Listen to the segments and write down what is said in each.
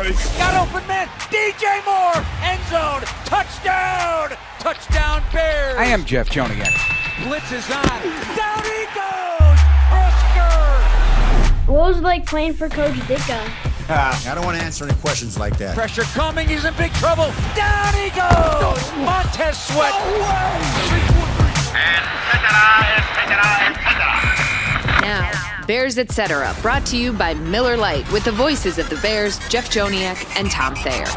ready? Got open man. DJ Moore. End zone. Touchdown. Touchdown Bears. I am Jeff Joniak. Blitz is on. Down he goes. Oscar. What was it like playing for Coach Ditka? I don't want to answer any questions like that. Pressure coming. He's in big trouble. Down he goes. Montez Sweat. And Now, Bears Etc., brought to you by Miller Lite with the voices of the Bears, Jeff Joniak and Tom Thayer.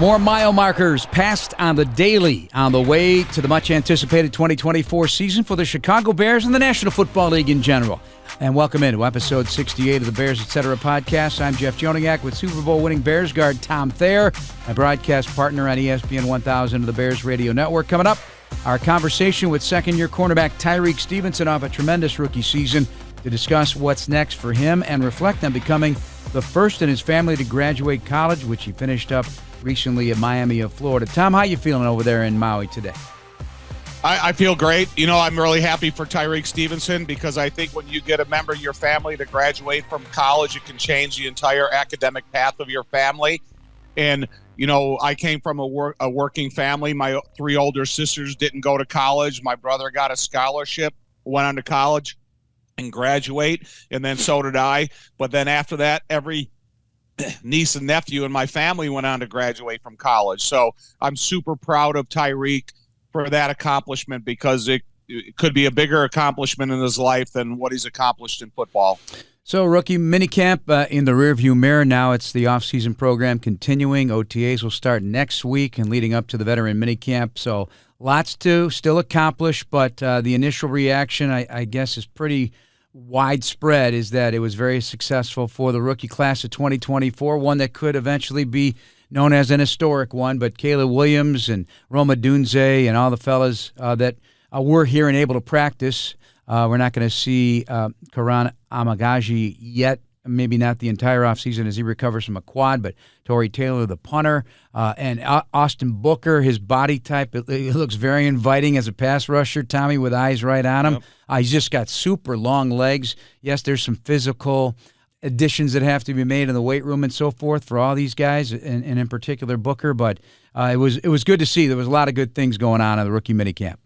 More mile markers passed on the daily on the way to the much-anticipated 2024 season for the Chicago Bears and the National Football League in general. And welcome into episode 68 of the Bears Etc. podcast. I'm Jeff Joniak with Super Bowl winning Bears guard Tom Thayer, my broadcast partner on ESPN 1000 of the Bears Radio Network. Coming up, our conversation with second-year cornerback Tyrique Stevenson off a tremendous rookie season to discuss what's next for him and reflect on becoming the first in his family to graduate college, which he finished up recently at Miami of Florida. Tom, how you feeling over there in Maui today? I feel great. You know, I'm really happy for Tyreque Stevenson because I think when you get a member of your family to graduate from college, it can change the entire academic path of your family. And, you know, I came from a working family. My three older sisters didn't go to college. My brother got a scholarship, went on to college and graduate, and then so did I. But then after that, every niece and nephew in my family went on to graduate from college. So I'm super proud of Tyreque for that accomplishment because it could be a bigger accomplishment in his life than what he's accomplished in football. So rookie minicamp in the rearview mirror. Now it's the offseason program continuing. OTAs will start next week and leading up to the veteran minicamp. So lots to still accomplish, but the initial reaction, I guess, is pretty widespread, is that it was very successful for the rookie class of 2024, one that could eventually be known as an historic one. But Caleb Williams and Roma Dunze and all the fellas that were here and able to practice. We're not going to see Karan Amagaji yet, maybe not the entire offseason as he recovers from a quad, but Torrey Taylor, the punter, and Austin Booker, his body type, it looks very inviting as a pass rusher, Tommy, with eyes right on him. Yep. He's just got super long legs. Yes, there's some physical additions that have to be made in the weight room and so forth for all these guys, and in particular Booker, but it was good to see. There was a lot of good things going on in the rookie minicamp.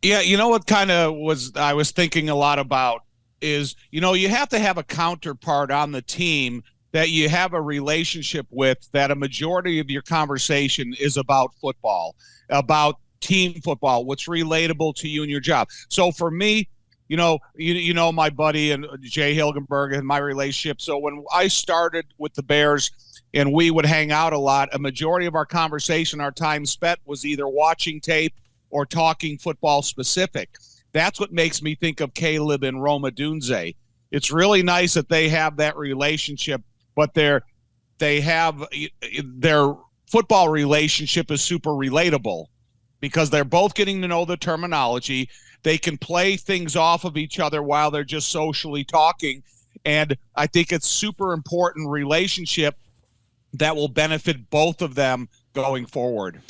Yeah, you know what I was thinking a lot about is, you know, you have to have a counterpart on the team that you have a relationship with, that a majority of your conversation is about football, about team football, what's relatable to you and your job. So for me, you know my buddy and Jay Hilgenberg and my relationship. So when I started with the Bears and we would hang out a lot, a majority of our conversation, our time spent was either watching tape or talking football specific. That's what makes me think of Caleb and Roma Dunze. It's really nice that they have that relationship, but their football relationship is super relatable because they're both getting to know the terminology. They can play things off of each other while they're just socially talking. And I think it's super important relationship that will benefit both of them going forward.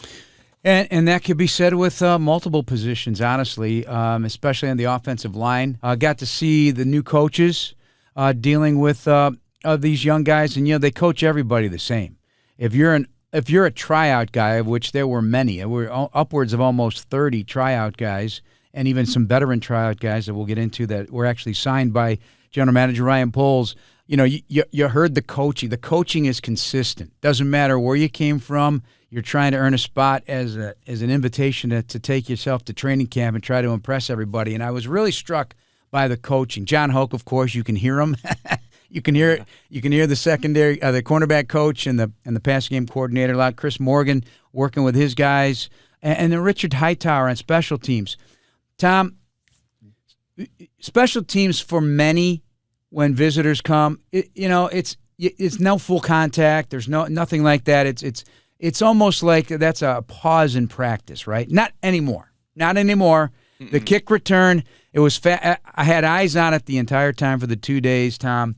And that could be said with multiple positions, honestly, especially on the offensive line. Got to see the new coaches dealing with these young guys, and they coach everybody the same. If you're a tryout guy, of which there were many, there were upwards of almost 30 tryout guys, and even some veteran tryout guys that we'll get into that were actually signed by General Manager Ryan Poles. You heard the coaching. The coaching is consistent. Doesn't matter where you came from. You're trying to earn a spot as an invitation to take yourself to training camp and try to impress everybody. And I was really struck by the coaching. John Hoke, of course, you can hear him. You can hear the secondary, the cornerback coach and the pass game coordinator a lot. Chris Morgan working with his guys, and then Richard Hightower on special teams. Tom, special teams for many when visitors come, it's no full contact. There's nothing like that. It's almost like that's a pause in practice, right? Not anymore. Mm-mm. The kick return, it was I had eyes on it the entire time for the 2 days, Tom.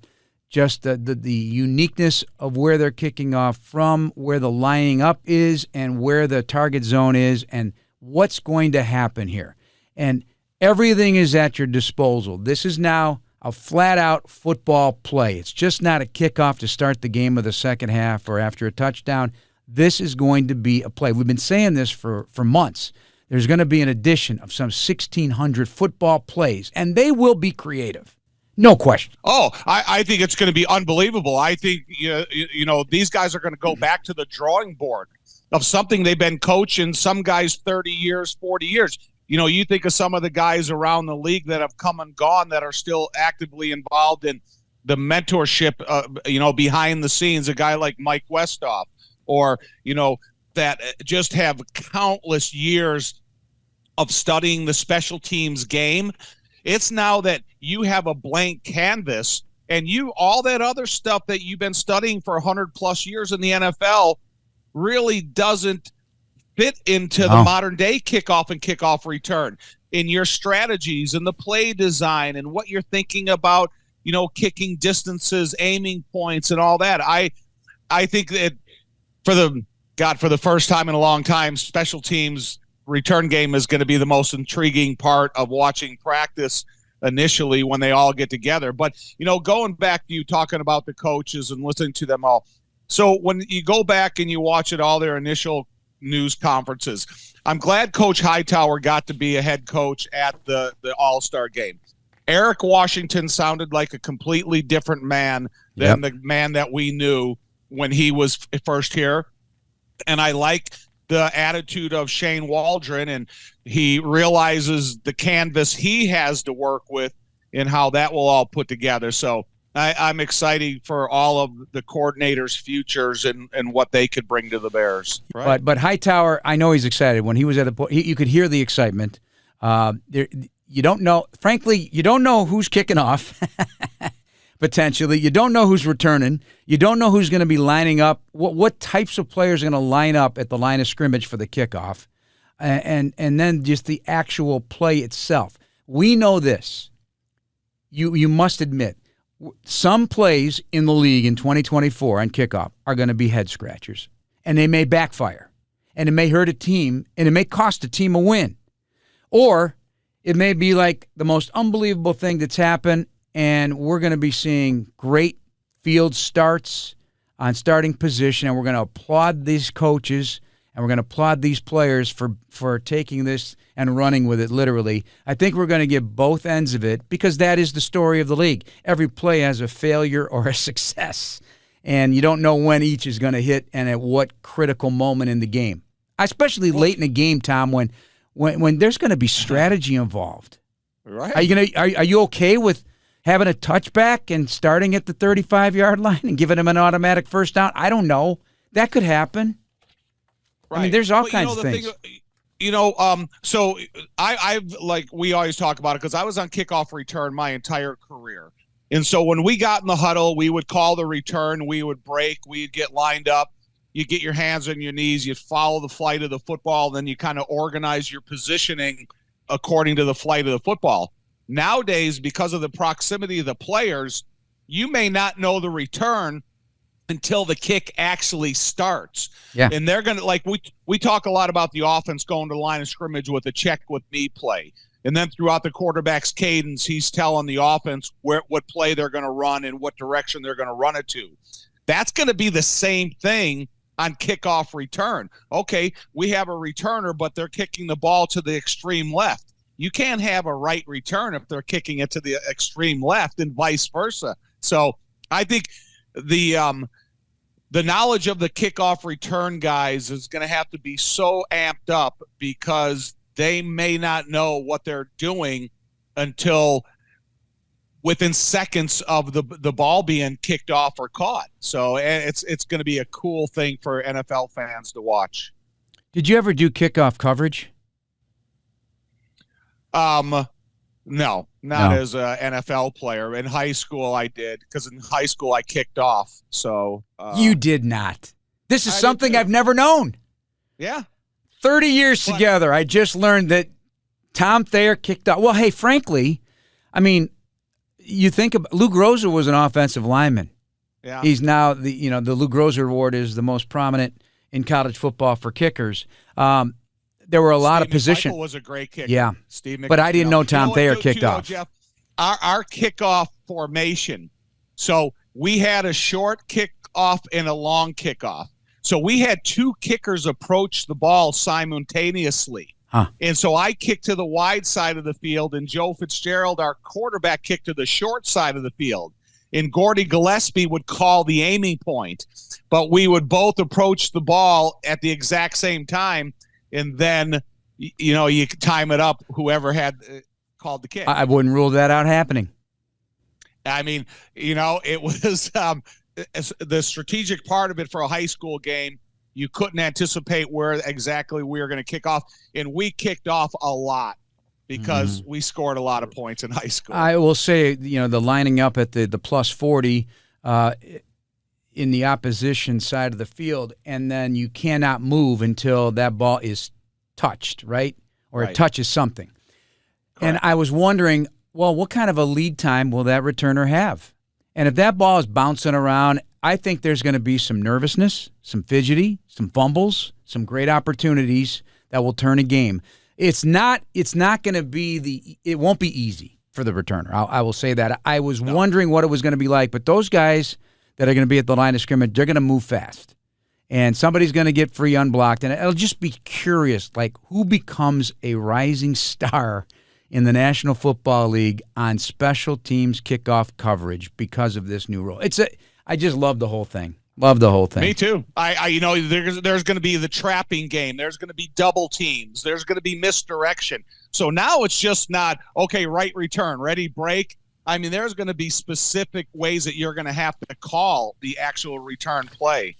Just the uniqueness of where they're kicking off from, where the lining up is, and where the target zone is, and what's going to happen here. And everything is at your disposal. This is now a flat-out football play. It's just not a kickoff to start the game of the second half or after a touchdown. This is going to be a play. We've been saying this for months. There's going to be an addition of some 1,600 football plays, and they will be creative. No question. Oh, I think it's going to be unbelievable. I think, these guys are going to go back to the drawing board of something they've been coaching, some guys 30 years, 40 years. You think of some of the guys around the league that have come and gone that are still actively involved in the mentorship, behind the scenes, a guy like Mike Westhoff, or, that just have countless years of studying the special teams game. It's now that you have a blank canvas and all that other stuff that you've been studying for 100+ years in the NFL really doesn't fit into the modern day kickoff and kickoff return in your strategies and the play design and what you're thinking about, kicking distances, aiming points and all that. I think that for the first time in a long time, special teams return game is going to be the most intriguing part of watching practice initially when they all get together. But, going back to you talking about the coaches and listening to them all. So when you go back and you watch it, all their initial news conferences, I'm glad Coach Hightower got to be a head coach at the All-Star game. Eric Washington sounded like a completely different man than the man that we knew when he was first here. And I like the attitude of Shane Waldron, and he realizes the canvas he has to work with and how that will all put together. So I'm excited for all of the coordinators' futures and what they could bring to the Bears. Right? But Hightower, I know he's excited. When he was at the point, you could hear the excitement. You don't know, frankly, you don't know who's kicking off. Potentially, you don't know who's returning. You don't know who's going to be lining up. What types of players are going to line up at the line of scrimmage for the kickoff, and then just the actual play itself. We know this. You must admit, some plays in the league in 2024 on kickoff are going to be head scratchers, and they may backfire, and it may hurt a team, and it may cost a team a win, or it may be like the most unbelievable thing that's happened. And we're going to be seeing great field starts on starting position, and we're going to applaud these coaches, and we're going to applaud these players for taking this and running with it literally. I think we're going to get both ends of it because that is the story of the league. Every play has a failure or a success, and you don't know when each is going to hit and at what critical moment in the game, especially late in the game, Tom, when there's going to be strategy involved. Right? Are you okay with having a touchback and starting at the 35-yard line and giving him an automatic first down? I don't know. That could happen. Right. I mean, there's all kinds of things. So I've like we always talk about it because I was on kickoff return my entire career. And so when we got in the huddle, we would call the return, we would break, we'd get lined up, you get your hands on your knees, you follow the flight of the football, then you kind of organize your positioning according to the flight of the football. Nowadays, because of the proximity of the players, you may not know the return until the kick actually starts. Yeah. And they're going to, we talk a lot about the offense going to the line of scrimmage with a check with me play. And then throughout the quarterback's cadence, he's telling the offense what play they're going to run and what direction they're going to run it to. That's going to be the same thing on kickoff return. Okay, we have a returner, but they're kicking the ball to the extreme left. You can't have a right return if they're kicking it to the extreme left and vice versa. So I think the knowledge of the kickoff return guys is going to have to be so amped up because they may not know what they're doing until within seconds of the ball being kicked off or caught. So it's going to be a cool thing for NFL fans to watch. Did you ever do kickoff coverage? No, not as an NFL player. In high school, I did because in high school I kicked off. So you did not. This is something I've never known. Yeah, 30 years together. I just learned that Tom Thayer kicked off. Well, hey, frankly, I mean, you think about Lou Groza was an offensive lineman. Yeah, he's now the Lou Groza Award is the most prominent in college football for kickers. There were a lot of positions. Michael was a great kicker. Yeah, Steve but I didn't know Tom Thayer kicked off. Jeff, our kickoff formation. So we had a short kickoff and a long kickoff. So we had two kickers approach the ball simultaneously. And so I kicked to the wide side of the field, and Joe Fitzgerald, our quarterback, kicked to the short side of the field. And Gordy Gillespie would call the aiming point. But we would both approach the ball at the exact same time, and then, you could time it up, whoever had called the kick. I wouldn't rule that out happening. I mean, it was the strategic part of it for a high school game. You couldn't anticipate where exactly we were going to kick off, and we kicked off a lot because we scored a lot of points in high school. I will say, the lining up at the plus 40 in the opposition side of the field, and then you cannot move until that ball is touched, right? Or it touches something. Correct. And I was wondering, well, what kind of a lead time will that returner have? And if that ball is bouncing around, I think there's going to be some nervousness, some fidgety, some fumbles, some great opportunities that will turn a game. It's not going to be it won't be easy for the returner. I will say that. I was wondering what it was going to be like, but those guys that are going to be at the line of scrimmage, they're going to move fast. And somebody's going to get free unblocked. And I'll just be curious, like, who becomes a rising star in the National Football League on special teams kickoff coverage because of this new rule. I just love the whole thing. Love the whole thing. Me too. There's going to be the trapping game. There's going to be double teams. There's going to be misdirection. So now it's just not, okay, right return, ready, break. I mean, there's going to be specific ways that you're going to have to call the actual return play.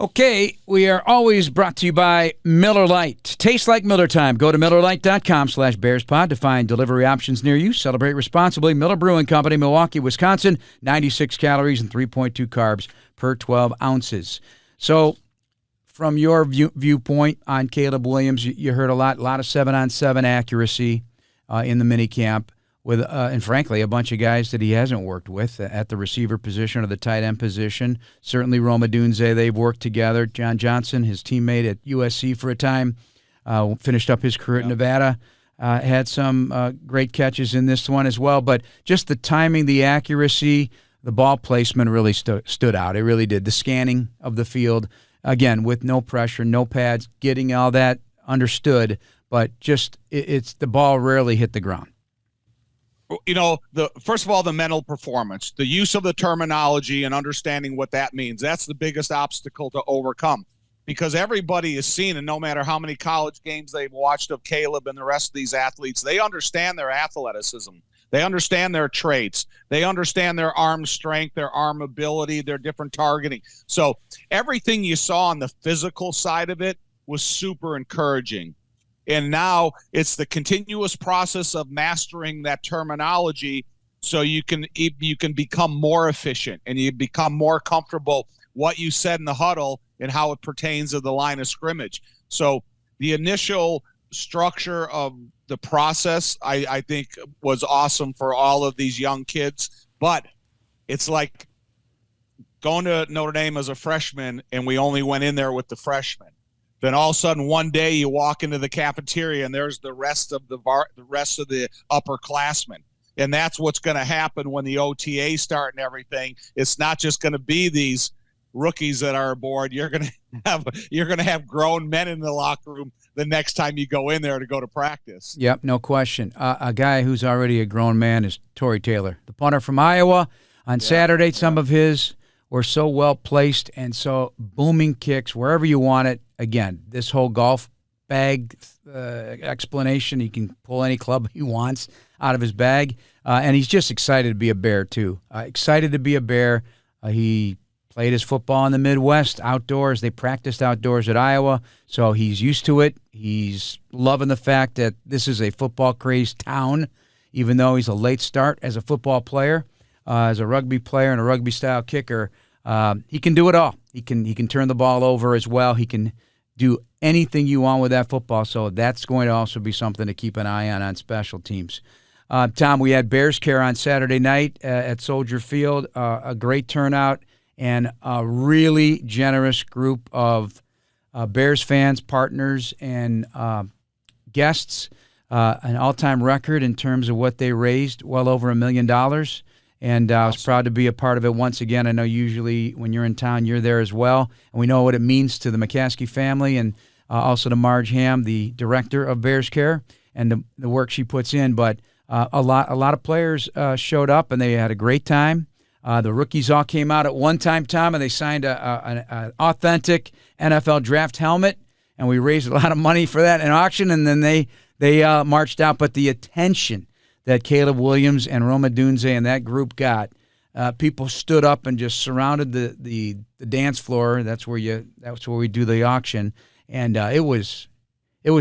Okay, we are always brought to you by Miller Lite. Tastes like Miller time. Go to MillerLite.com/BearsPod to find delivery options near you. Celebrate responsibly. Miller Brewing Company, Milwaukee, Wisconsin. 96 calories and 3.2 carbs per 12 ounces. So from your viewpoint on Caleb Williams, you heard a lot of 7-on-7 accuracy in the minicamp. With and frankly, a bunch of guys that he hasn't worked with at the receiver position or the tight end position. Certainly Roma Dunze, they've worked together. John Johnson, his teammate at USC for a time, finished up his career at Nevada, had some great catches in this one as well. But just the timing, the accuracy, the ball placement really stood out. It really did. The scanning of the field, again, with no pressure, no pads, getting all that understood. But just it's the ball rarely hit the ground. First of all, the mental performance, the use of the terminology and understanding what that means. That's the biggest obstacle to overcome because everybody is seen, and no matter how many college games they've watched of Caleb and the rest of these athletes, they understand their athleticism. They understand their traits. They understand their arm strength, their arm ability, their different targeting. So everything you saw on the physical side of it was super encouraging. And now it's the continuous process of mastering that terminology so you can become more efficient and you become more comfortable what you said in the huddle and how it pertains to the line of scrimmage. So the initial structure of the process, I think, was awesome for all of these young kids. But it's like going to Notre Dame as a freshman and we only went in there with the freshmen. Then all of a sudden, one day you walk into the cafeteria and there's the rest of the upperclassmen, and that's what's going to happen when the OTA start and everything. It's not just going to be these rookies that are aboard. You're going to have grown men in the locker room the next time you go in there to go to practice. Yep, no question. A guy who's already a grown man is Tory Taylor, the punter from Iowa. On Saturday, some of his were so well placed and so booming kicks wherever you want it. Again, this whole golf bag explanation, he can pull any club he wants out of his bag. And he's just excited to be a Bear, too. Excited to be a Bear. He played his football in the Midwest, outdoors. They practiced outdoors at Iowa, so he's used to it. He's loving the fact that this is a football-crazed town, even though he's a late start as a football player. As a rugby player and a rugby-style kicker, he can do it all. He can turn the ball over as well. He can do anything you want with that football, so that's going to also be something to keep an eye on special teams. Tom, we had Bears Care on Saturday night at Soldier Field, a great turnout and a really generous group of Bears fans, partners, and guests. an all-time record in terms of what they raised, well over $1 million. And I was proud to be a part of it once again. I know usually when you're in town, you're there as well. And we know what it means to the McCaskey family and also to Marge Ham, the director of Bears Care, and the work she puts in. But a lot of players showed up, and they had a great time. The rookies all came out at one time, Tom, and they signed an authentic NFL draft helmet, and we raised a lot of money for that in auction, and then they marched out. But the attention that Caleb Williams and Roma Dunze and that group got, people stood up and just surrounded the dance floor. That's where we do the auction, and it was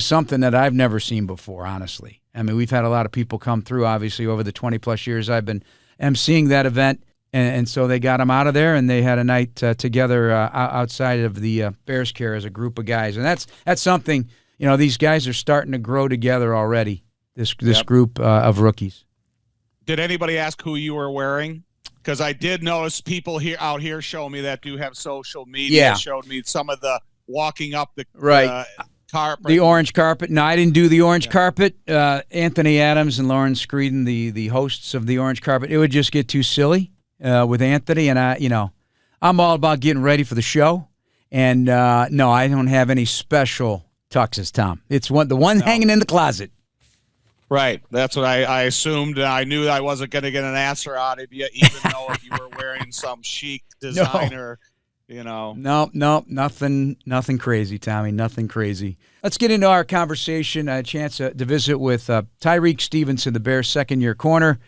something that I've never seen before, honestly. I mean, we've had a lot of people come through, obviously, over the 20-plus years I've been emceeing that event, and so they got them out of there, and they had a night together outside of the Bears Care as a group of guys. And that's something, these guys are starting to grow together already, this group of rookies. Did anybody ask who you were wearing? Because I did notice people out here show me that do have social media. Yeah. Showed me some of the walking up the carpet. The orange carpet. No, I didn't do the orange carpet. Anthony Adams and Lauren Screeden, the hosts of the orange carpet, it would just get too silly with Anthony. And I'm all about getting ready for the show. And no, I don't have any special tuxes, Tom. It's the one hanging in the closet. Right. That's what I assumed. I knew I wasn't going to get an answer out of you, even though if you were wearing some chic designer. No, nothing crazy, Tommy, nothing crazy. Let's get into our conversation, a chance to visit with Tyreque Stevenson, the Bears' second-year corner,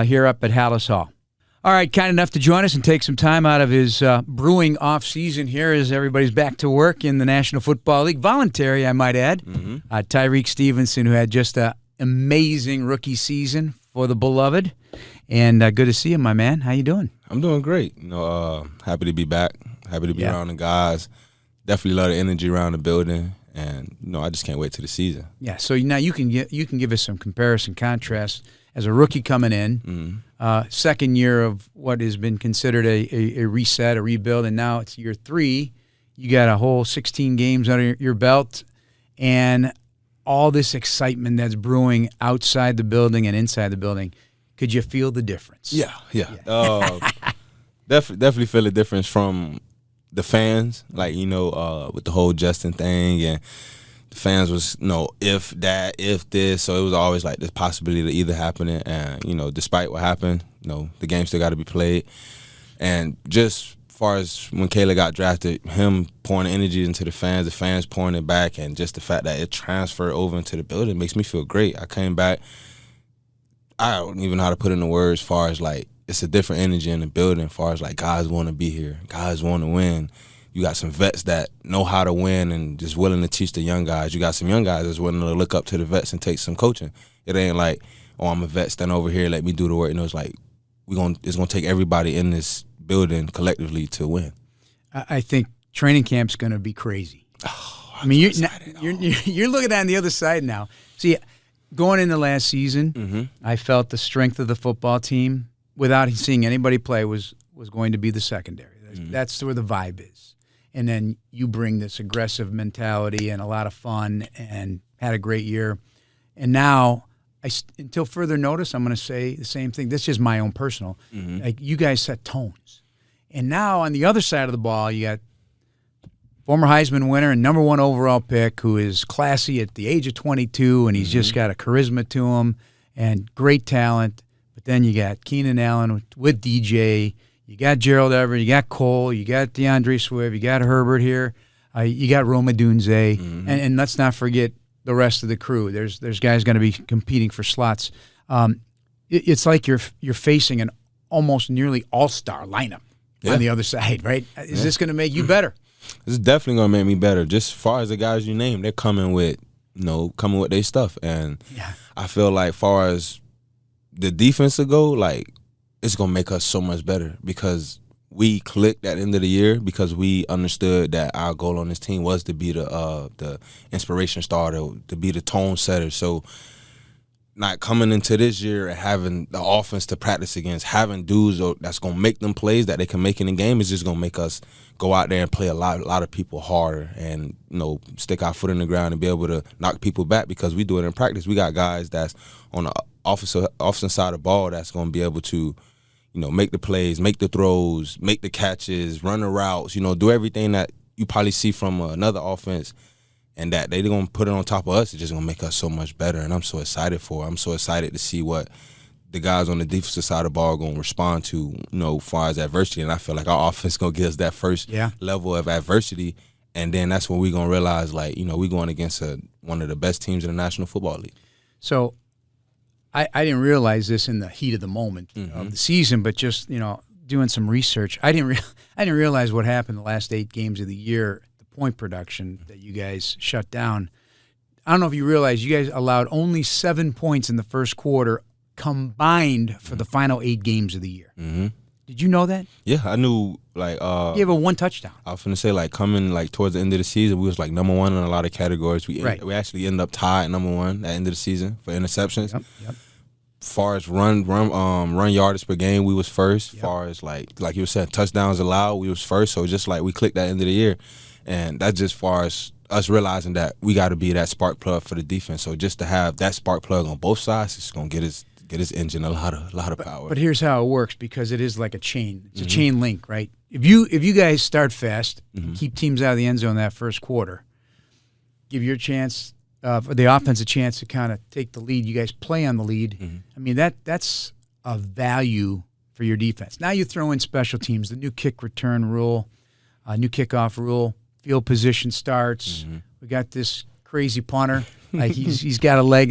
here up at Hallis Hall. All right, kind enough to join us and take some time out of his brewing off-season here as everybody's back to work in the National Football League. Voluntary, I might add. Mm-hmm. Tyreque Stevenson, who had just an amazing rookie season for the beloved. And good to see you, my man. How you doing? I'm doing great. Happy to be back. Happy to be around the guys. Definitely love the energy around the building, and I just can't wait to the season. Yeah. So now you can give us some comparison, contrast as a rookie coming in, second year of what has been considered a reset, a rebuild, and now it's year 3. You got a whole 16 games under your belt, and all this excitement that's brewing outside the building and inside the building. Could you feel the difference? Yeah. Definitely feel the difference from the fans, with the whole Justin thing, and the fans was, if that, if this, so it was always like this possibility of either happening, and, despite what happened, the game still got to be played. And just as far as when Kayla got drafted, him pouring energy into the fans pouring it back, and just the fact that it transferred over into the building makes me feel great. I came back, I don't even know how to put into words as far as, it's a different energy in the building as far as, guys want to be here. Guys want to win. You got some vets that know how to win and just willing to teach the young guys. You got some young guys that's willing to look up to the vets and take some coaching. It ain't like, I'm a vet, stand over here, let me do the work. It's like it's going to take everybody in this building collectively to win. I think training camp's going to be crazy. Oh, you're looking at it on the other side now. See, going into last season, I felt the strength of the football team, without seeing anybody play, was going to be the secondary. That's where the vibe is. And then you bring this aggressive mentality and a lot of fun and had a great year. And now, until further notice, I'm going to say the same thing. This is my own personal. You guys set tones. And now on the other side of the ball, you got former Heisman winner and number 1 overall pick who is classy at the age of 22, and he's just got a charisma to him and great talent. But then you got Keenan Allen with DJ. You got Gerald Everett. You got Cole. You got DeAndre Swift. You got Herbert here. You got Roma Dunze. And let's not forget the rest of the crew. There's guys going to be competing for slots. It's like you're facing an almost nearly all-star lineup on the other side, right? Is this going to make you better? This is definitely going to make me better. Just as far as the guys you named, they're coming with their stuff. And I feel like far as the defense to go, it's going to make us so much better because we clicked at the end of the year because we understood that our goal on this team was to be the inspiration starter, to be the tone setter. So not coming into this year and having the offense to practice against, having dudes that's going to make them plays that they can make in the game is just going to make us go out there and play a lot of people harder and, stick our foot in the ground and be able to knock people back because we do it in practice. We got guys that's on the offensive side of the ball that's going to be able to, make the plays, make the throws, make the catches, run the routes, do everything that you probably see from another offense. And that they're going to put it on top of us. It's just going to make us so much better. And I'm so excited for it. I'm so excited to see what the guys on the defensive side of the ball are going to respond to, as far as adversity. And I feel like our offense is going to give us that first level of adversity. And then that's when we're going to realize, we're going against one of the best teams in the National Football League. So I didn't realize this in the heat of the moment of the season, but just, doing some research, I didn't realize what happened the last 8 games of the year. Point production that you guys shut down. I don't know if you realize you guys allowed only 7 points in the first quarter combined for the final 8 games of the year. Mm-hmm. Did you know that? Yeah, I knew. You have a 1 touchdown. I was going to say, coming towards the end of the season, we was number 1 in a lot of categories. We actually ended up tied number 1 at the end of the season for interceptions. Yep. Far as run yardage per game, we was first. Far as like you were saying, touchdowns allowed, we was first. So just we clicked that end of the year. And that's just far as us realizing that we got to be that spark plug for the defense. So just to have that spark plug on both sides, it's going to get his engine a lot of power. But here's how it works, because it is like a chain. It's a chain link, right? If you guys start fast, keep teams out of the end zone that first quarter, give your chance for the offense a chance to kind of take the lead. You guys play on the lead. I mean, that's a value for your defense. Now you throw in special teams, the new kick return rule, new kickoff rule. Field position starts. We got this crazy punter. He's got a leg.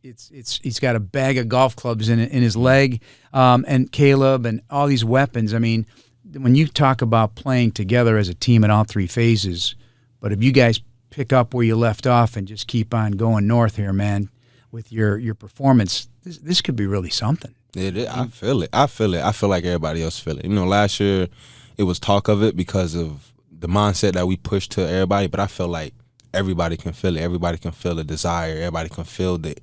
He's got a bag of golf clubs in his leg. And Caleb and all these weapons. I mean, when you talk about playing together as a team in all 3 phases, but if you guys pick up where you left off and just keep on going north here, man, with your performance, this could be really something. It is. I feel it. I feel like everybody else feel it. Last year it was talk of it because of the mindset that we push to everybody, but I feel like everybody can feel it. Everybody can feel the desire. Everybody can feel the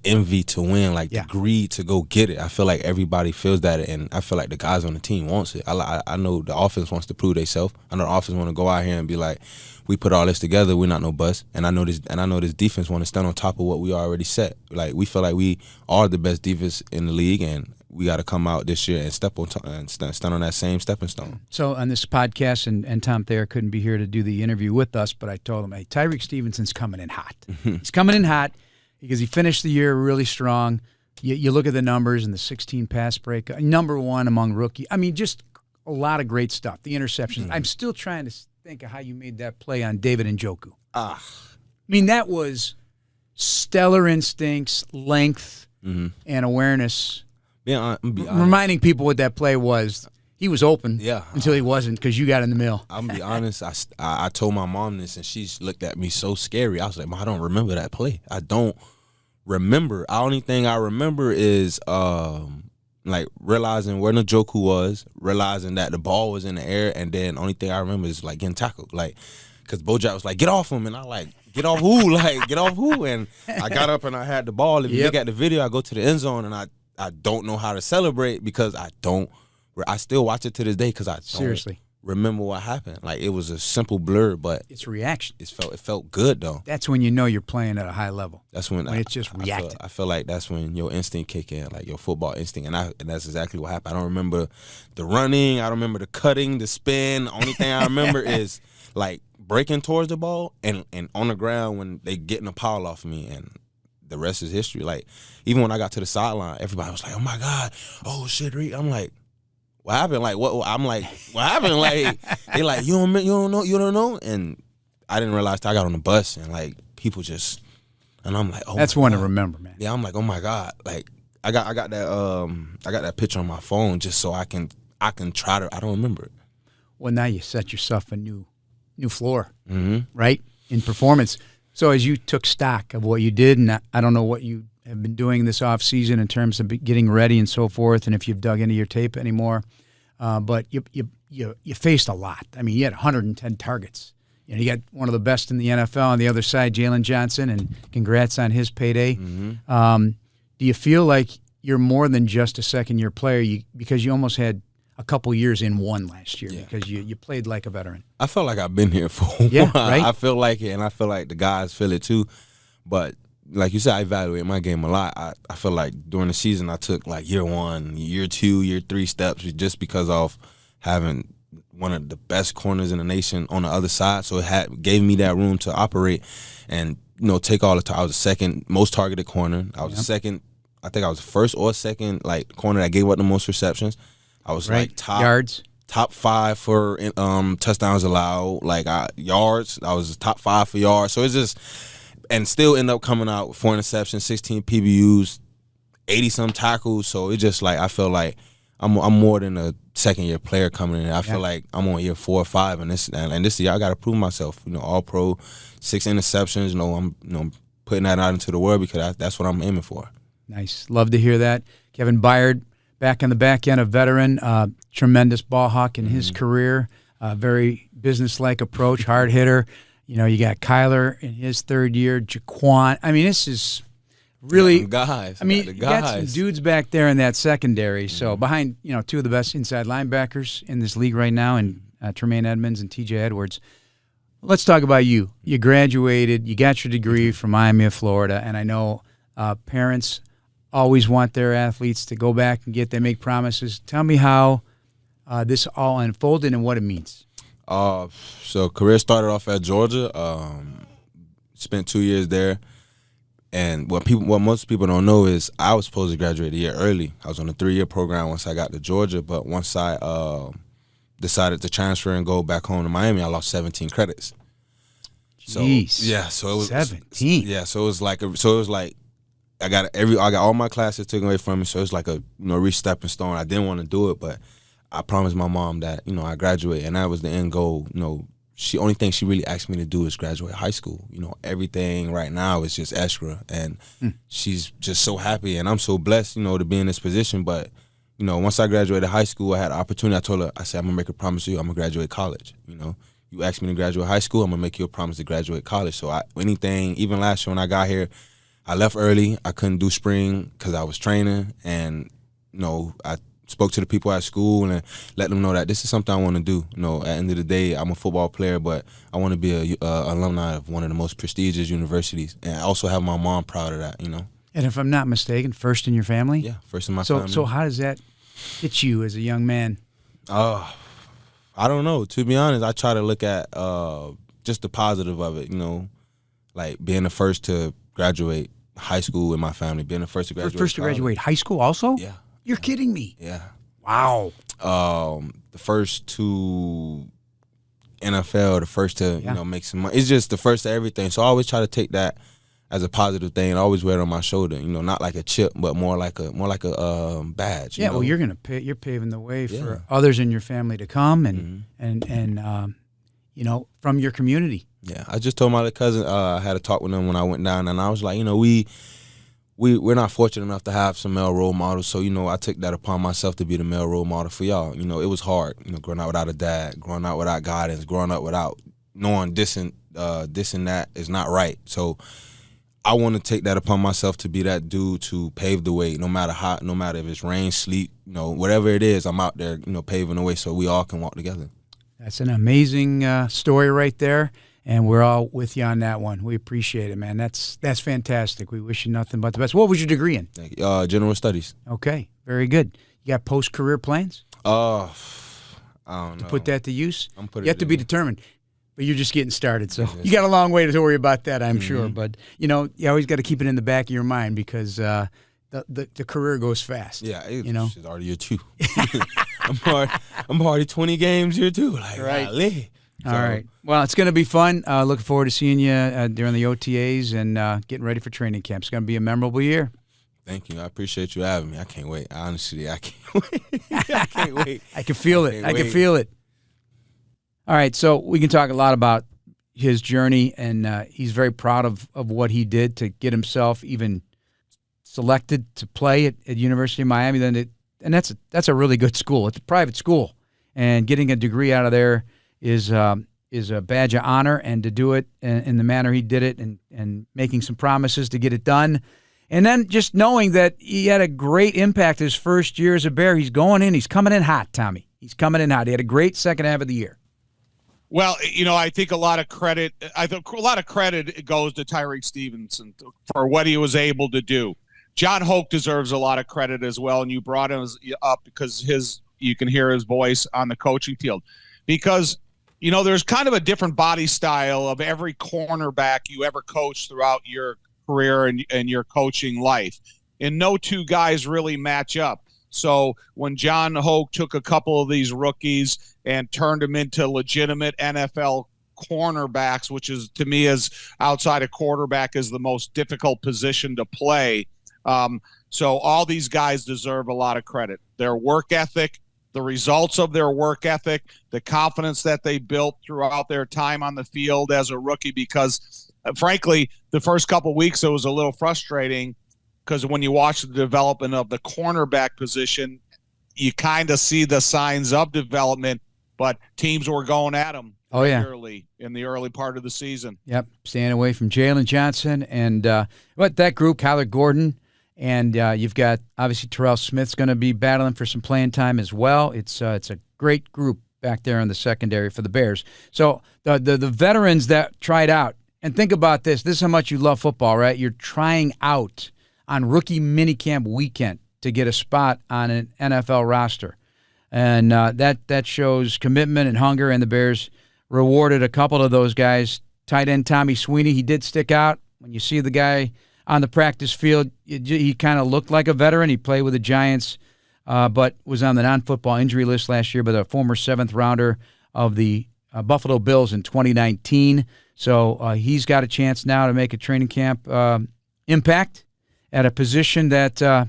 envy to win, the greed to go get it. I feel like everybody feels that, and I feel like the guys on the team wants it. I know the offense wants to prove themselves. I know the offense want to go out here and be like, we put all this together, we're not no bust. And I know this defense want to stand on top of what we already set. We feel like we are the best defense in the league, and we got to come out this year and stand on that same stepping stone. So on this podcast, and Tom Thayer couldn't be here to do the interview with us, but I told him, hey, Tyreek Stevenson's coming in hot. He's coming in hot because he finished the year really strong. You look at the numbers and the 16 pass break, number 1 among rookie. I mean, just a lot of great stuff. The interceptions. I'm still trying to think of how you made that play on David Njoku. I mean, that was stellar instincts, length, and awareness. Yeah, I'm be honest. Reminding people what that play was. He was open until he wasn't, because you got in the middle. I'm going to be honest. I told my mom this, and she looked at me so scary. I was like, Mom, I don't remember that play. I don't remember. The only thing I remember is realizing where Njoku was, realizing that the ball was in the air, and then only thing I remember is getting tackled. Because Bojack was like, get off him, and I get off who? Get off who? And I got up and I had the ball. If you look at the video, I go to the end zone, and I don't know how to celebrate because I still watch it to this day because I don't remember what happened. It was a simple blur, but it's reaction. It felt good though. That's when you know you're playing at a high level. That's when it's just reacting. I feel like that's when your instinct kick in, your football instinct, and that's exactly what happened. I don't remember the running. I don't remember the cutting, the spin. The only thing I remember is breaking towards the ball and on the ground when they getting a pile off me, and the rest is history. Even when I got to the sideline, everybody was like, "Oh my God, oh shit, Reed." I'm like, "What happened?" What? I'm like, "What happened?" They like, "You don't know," and I didn't realize till I got on the bus and people just, and I'm like, "Oh." That's one to remember, man. Yeah, I'm like, "Oh my God!" I got that picture on my phone just so I can try to. I don't remember it. Well, now you set yourself a new floor, right, in performance. So as you took stock of what you did, and I don't know what you have been doing this off season in terms of getting ready and so forth, and if you've dug into your tape anymore, but you faced a lot. I mean, you had 110 targets you got one of the best in the NFL on the other side, Jalen Johnson, and congrats on his payday. Mm-hmm. Do you feel like you're more than just a second-year player because you almost had a couple years in one last year because you played like a veteran? I felt like I've been here for a while. Right? I feel like it, and I feel like the guys feel it too. But like you said, I evaluate my game a lot. I feel like during the season I took like year 1, year 2, year 3 steps just because of having one of the best corners in the nation on the other side. So it gave me that room to operate and take all the time. I was the second most targeted corner. I was the second. I think I was the first or second corner that gave up the most receptions. I was like top 5 for touchdowns allowed, yards. I was top 5 for yards. So it's just, and still end up coming out with 4 interceptions, 16 PBUs, 80-some tackles. So it's just I feel like I'm more than a second-year player coming in. I feel like I'm on year 4 or 5, and this year I got to prove myself. All pro, 6 interceptions. I'm putting that out into the world because that's what I'm aiming for. Nice, love to hear that. Kevin Byard, back on the back end, a veteran, tremendous ball hawk in his career. Very business-like approach, hard hitter. You got Kyler in his 3rd year, Jaquan. I mean, this is really guys. You got some dudes back there in that secondary. So behind 2 of the best inside linebackers in this league right now, and Tremaine Edmonds and T.J. Edwards. Let's talk about you. You graduated. You got your degree from Miami of Florida, and I know parents always want their athletes to go back and they make promises. Tell me how this all unfolded and what it means. So career started off at Georgia. Spent 2 years there. And what most people don't know is I was supposed to graduate a year early. I was on a 3-year program once I got to Georgia, but once I decided to transfer and go back home to Miami, I lost 17 credits. Jeez. So it was 17. Yeah, so it was like I got all my classes taken away from me. So it's like a re-stepping stone. I didn't want to do it, but I promised my mom that I graduate, and that was the end goal. Only thing she really asked me to do is graduate high school. Everything right now is just extra, and she's just so happy, and I'm so blessed, to be in this position. But once I graduated high school, I had an opportunity. I told her, I said, I'm gonna make a promise to you. I'm gonna graduate college. You asked me to graduate high school, I'm gonna make you a promise to graduate college. So even last year when I got here, I left early. I couldn't do spring because I was training, and I spoke to the people at school and let them know that this is something I want to do. At the end of the day, I'm a football player, but I want to be a alumni of one of the most prestigious universities, and I also have my mom proud of that. And if I'm not mistaken, first in your family? Yeah, first in my family. So how does that hit you as a young man? I don't know. To be honest, I try to look at just the positive of it. Like being the first to graduate high school in my family, being the first to graduate. First to graduate high school, also? Yeah. You're kidding me. Yeah. Wow. The first to NFL, the first to make some money. It's just the first to everything. So I always try to take that as a positive thing and always wear it on my shoulder. Not like a chip, but more like a badge. Yeah. Well, you're paving the way for others in your family to come and from your community. Yeah. I just told my little cousin. I had a talk with him when I went down, and I was like, we're not fortunate enough to have some male role models, so I took that upon myself to be the male role model for y'all. It was hard, growing up without a dad, growing up without guidance, growing up without knowing this and that is not right. So I want to take that upon myself to be that dude to pave the way, no matter if it's rain, sleet, whatever it is, I'm out there, paving the way so we all can walk together. That's an amazing story right there. And we're all with you on that one. We appreciate it, man. That's fantastic. We wish you nothing but the best. What was your degree in? General studies. Okay, very good. You got post-career plans? I don't know. To put that to use? You have to be determined. But you're just getting started, so you got a long way to worry about that, I'm sure. But, you always got to keep it in the back of your mind because the career goes fast. Yeah, it's already year 2. I'm already 20 games year 2. Right. Golly. All right. Well, it's going to be fun. Looking forward to seeing you during the OTAs and getting ready for training camp. It's going to be a memorable year. Thank you. I appreciate you having me. I can't wait. Honestly, I can't wait. I can't wait. I can feel it. I can feel it. All right. So we can talk a lot about his journey, and he's very proud of what he did to get himself even selected to play at University of Miami. And that's a really good school. It's a private school, and getting a degree out of there is is a badge of honor, and to do it in the manner he did it and making some promises to get it done. And then just knowing that he had a great impact his first year as a Bear. He's coming in hot, Tommy. He's coming in hot. He had a great second half of the year. Well, I think a lot of credit goes to Tyreque Stevenson for what he was able to do. John Hoke deserves a lot of credit as well, and you brought him up because you can hear his voice on the coaching field. Because, there's kind of a different body style of every cornerback you ever coached throughout your career and your coaching life. And no two guys really match up. So when John Hoke took a couple of these rookies and turned them into legitimate NFL cornerbacks, which is, to me, as outside a quarterback, is the most difficult position to play. So all these guys deserve a lot of credit. Their work ethic, the results of their work ethic, the confidence that they built throughout their time on the field as a rookie, because frankly, the first couple of weeks it was a little frustrating because when you watch the development of the cornerback position, you kind of see the signs of development, but teams were going at them early in the early part of the season. Yep, staying away from Jalen Johnson and that group, Kyler Gordon, and you've got, obviously, Terrell Smith's going to be battling for some playing time as well. It's a great group back there in the secondary for the Bears. So the veterans that tried out, and think about this. This is how much you love football, right? You're trying out on rookie minicamp weekend to get a spot on an NFL roster. And that shows commitment and hunger, and the Bears rewarded a couple of those guys. Tight end Tommy Sweeney, he did stick out. When you see the guy on the practice field, he kind of looked like a veteran. He played with the Giants, but was on the non-football injury list last year, but a former seventh-rounder of the Buffalo Bills in 2019. So he's got a chance now to make a training camp impact at a position that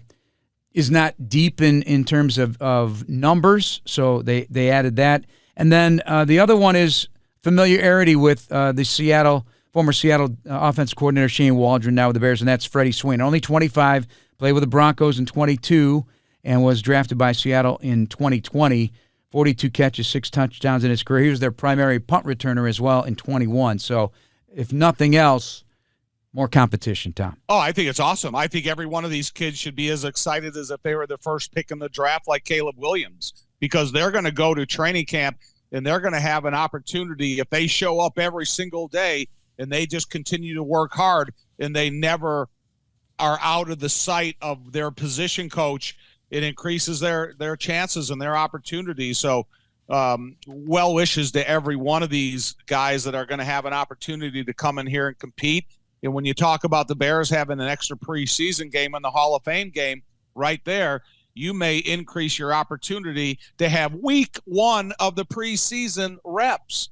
is not deep in terms of numbers. So they added that. And then the other one is familiarity with the former Seattle offense coordinator Shane Waldron, now with the Bears, and that's Freddie Swain. Only 25, played with the Broncos in 22, and was drafted by Seattle in 2020. 42 catches, 6 touchdowns in his career. He was their primary punt returner as well in 21. So, if nothing else, more competition, Tom. Oh, I think it's awesome. I think every one of these kids should be as excited as if they were the first pick in the draft, like Caleb Williams, because they're going to go to training camp and they're going to have an opportunity if they show up every single day and they just continue to work hard and they never are out of the sight of their position coach. It increases their chances and their opportunities. So well wishes to every one of these guys that are going to have an opportunity to come in here and compete. And when you talk about the Bears having an extra preseason game and the Hall of Fame game right there, you may increase your opportunity to have week one of the preseason reps,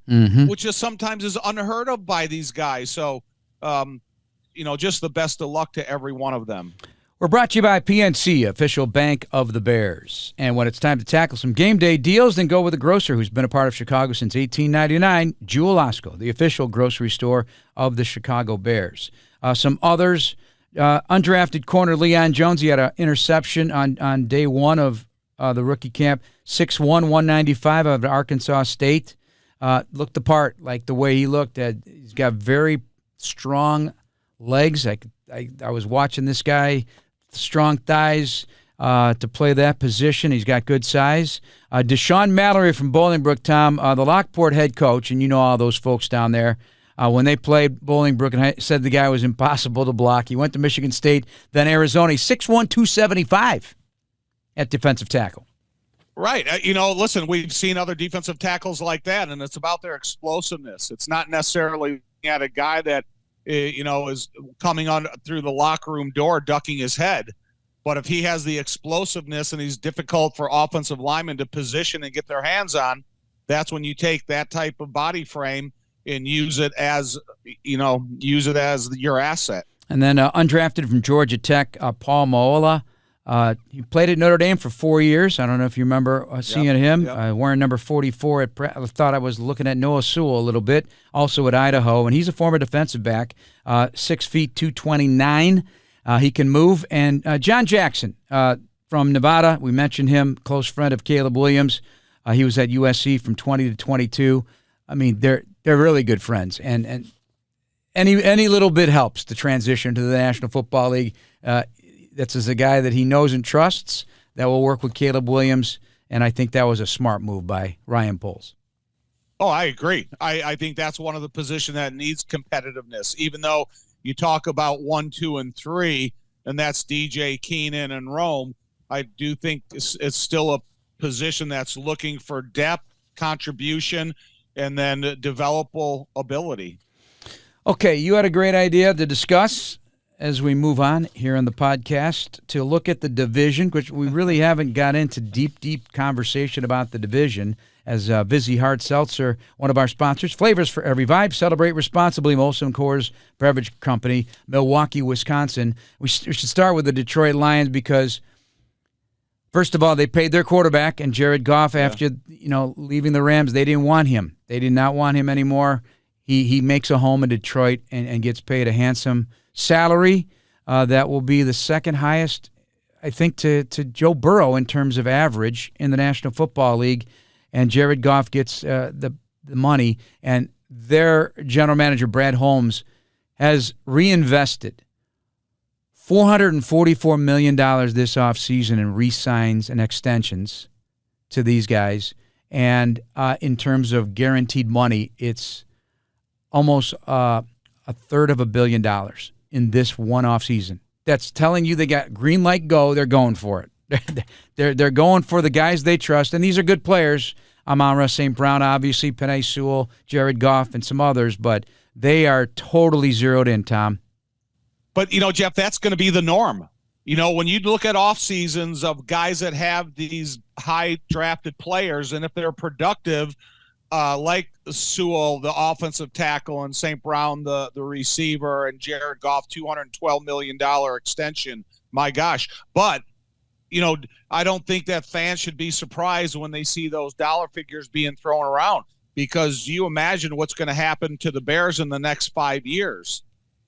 which is sometimes is unheard of by these guys. So, just the best of luck to every one of them. We're brought to you by PNC, official bank of the Bears. And when it's time to tackle some game day deals, then go with a grocer who's been a part of Chicago since 1899, Jewel Osco, the official grocery store of the Chicago Bears. Some others, undrafted corner Leon Jones, he had an interception on day one of the rookie camp, 6'1", 195 of Arkansas State. Looked the part, like the way he looked. He's got very strong legs. I was watching this guy, strong thighs to play that position. He's got good size. Deshaun Mallory from Bolingbrook, Tom, the Lockport head coach, and you know all those folks down there, when they played Bolingbrook, and I said the guy was impossible to block. He went to Michigan State, then Arizona. He's 6'1", 275 at defensive tackle. Right. Listen, we've seen other defensive tackles like that, and it's about their explosiveness. It's not necessarily at a guy that is coming on through the locker room door, ducking his head. But if he has the explosiveness and he's difficult for offensive linemen to position and get their hands on, that's when you take that type of body frame and use it as your asset. And then undrafted from Georgia Tech, Paul Moala. He played at Notre Dame for 4 years. I don't know if you remember seeing him wearing number 44. I thought I was looking at Noah Sewell a little bit, also at Idaho. And he's a former defensive back, 6 feet, 229. He can move. And John Jackson from Nevada, we mentioned him, close friend of Caleb Williams. He was at USC from 20 to 22. I mean, They're really good friends, and any little bit helps to transition to the National Football League. That's as a guy that he knows and trusts that will work with Caleb Williams, and I think that was a smart move by Ryan Poles. Oh, I agree. I think that's one of the positions that needs competitiveness, even though you talk about 1, 2, and 3, and that's DJ, Keenan, and Rome. I do think it's still a position that's looking for depth, contribution, and then developable ability. Okay, you had a great idea to discuss as we move on here on the podcast to look at the division, which we really haven't got into deep conversation about the division. As Vizzy Hard Seltzer, one of our sponsors, Flavors for Every Vibe, celebrate responsibly. Molson Coors Beverage Company, Milwaukee, Wisconsin. We should start with the Detroit Lions because, first of all, they paid their quarterback, and Jared Goff, after leaving the Rams, they didn't want him. They did not want him anymore. He makes a home in Detroit and gets paid a handsome salary. That will be the second highest, I think, to Joe Burrow in terms of average in the National Football League. And Jared Goff gets the money, and their general manager, Brad Holmes, has reinvested $444 million this offseason in re-signs and extensions to these guys. And in terms of guaranteed money, it's almost $350 million in this one offseason. That's telling you they got green light go. They're going for it. They're going for the guys they trust, and these are good players. Amon-Ra St. Brown, obviously, Penei Sewell, Jared Goff, and some others, but they are totally zeroed in, Tom. But, Jeff, that's going to be the norm. When you look at off seasons of guys that have these high drafted players, and if they're productive, like Sewell, the offensive tackle, and St. Brown, the receiver, and Jared Goff, $212 million extension, my gosh. But I don't think that fans should be surprised when they see those dollar figures being thrown around, because you imagine what's going to happen to the Bears in the next 5 years.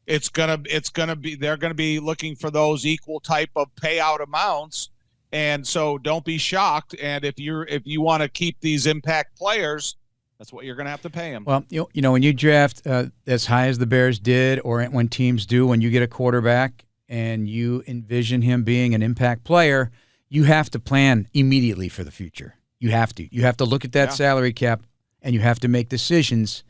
They're going to be looking for those equal type of payout amounts. And so don't be shocked. And if you want to keep these impact players, that's what you're going to have to pay them. Well, when you draft as high as the Bears did, or when teams do, when you get a quarterback and you envision him being an impact player, you have to plan immediately for the future. You have to. You have to look at that salary cap, and you have to make decisions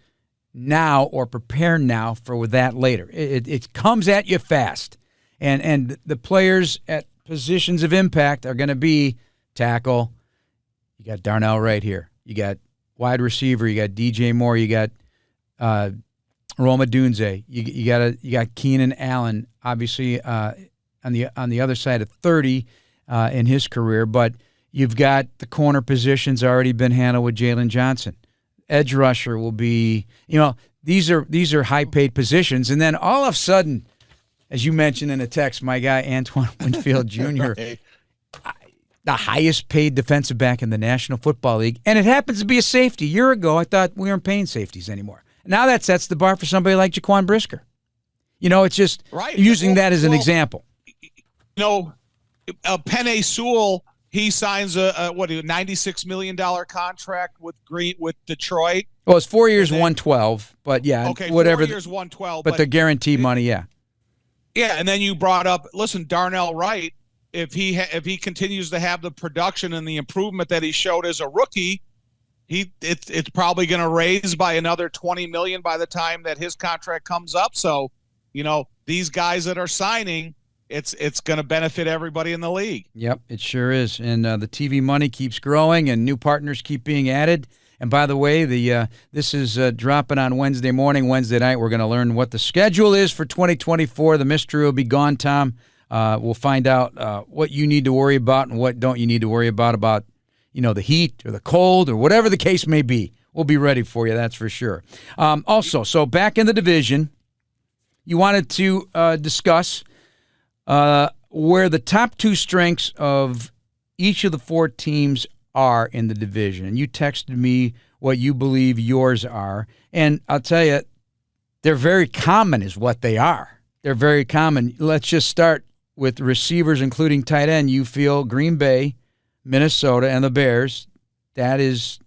now or prepare now for that later. It comes at you fast. And the players at positions of impact are going to be tackle. You got Darnell right here. You got wide receiver. You got DJ Moore. You got Roma Dunze. You got Keenan Allen, obviously on the other side of 30 in his career, but you've got the corner positions already been handled with Jalen Johnson. Edge rusher will be, these are high paid positions, and then all of a sudden, as you mentioned in a text, my guy Antoine Winfield Jr. The highest paid defensive back in the National Football League, and it happens to be a safety. A year ago, I thought we weren't paying safeties anymore. Now that sets the bar for somebody like Jaquan Brisker. It's just using that as an example. Penei Sewell, he signs a $96 million contract with Detroit. Well, it's 4 years, 112, but yeah, okay, whatever. 4 years, 112, but the guaranteed money, yeah. Yeah, and then you brought up, listen, Darnell Wright. If he continues to have the production and the improvement that he showed as a rookie, it's probably going to raise by another $20 million by the time that his contract comes up. So, these guys that are signing, it's going to benefit everybody in the league. Yep, it sure is. And the TV money keeps growing, and new partners keep being added. And by the way, this is dropping on Wednesday morning, Wednesday night. We're going to learn what the schedule is for 2024. The mystery will be gone, Tom. We'll find out what you need to worry about and what don't you need to worry about the heat or the cold or whatever the case may be. We'll be ready for you, that's for sure. Also, so back in the division, you wanted to discuss where the top two strengths of each of the four teams are in the division. And you texted me what you believe yours are. And I'll tell you, they're very common is what they are. They're very common. Let's just start with receivers, including tight end. You feel Green Bay, Minnesota, and the Bears. That is